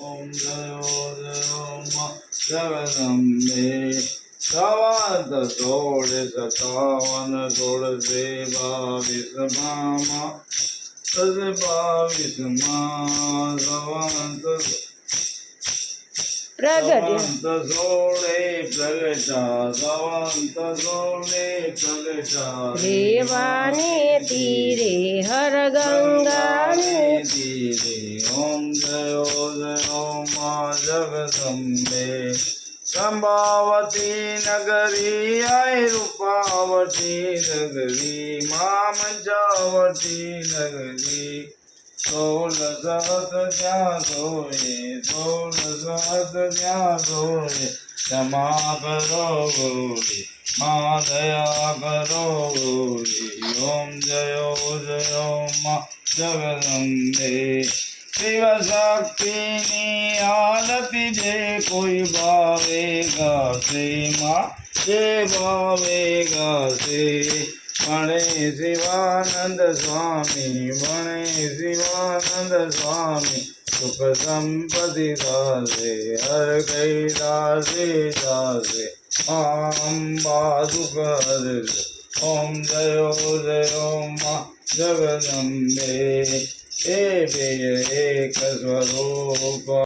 ओम जयो जयो मां जगदम्बे सवाद षोडश सतावन षोडशे बाविस मामा तस बाविस मां सवंत सवंत सोळे प्रगटा सवंत सोळे प्रगटा देवाने तीरे हर गंगाने तीरे ओम जयो जयो मां जगदम्बे संभावती नगरी आई रूपावती नगरी मां मंचावती नगरी 16 सहस्र ज्ञान सोए 16 सहस्र ज्ञान सोए क्षमा करो गौरी मां दया करो गौरी ओम जयो जयो मां जगदम्बे शिव शक्ति आरती जे कोई भावेगा से माँ जे भावेगा से बणे शिवानंद स्वामी बणे शिवानंद स्वामी सुख संपत्ति दासे हर कैलासे दासे अम्बा दुख हर ओम जयो जयो माँ जगदम्बे एक स्वरूप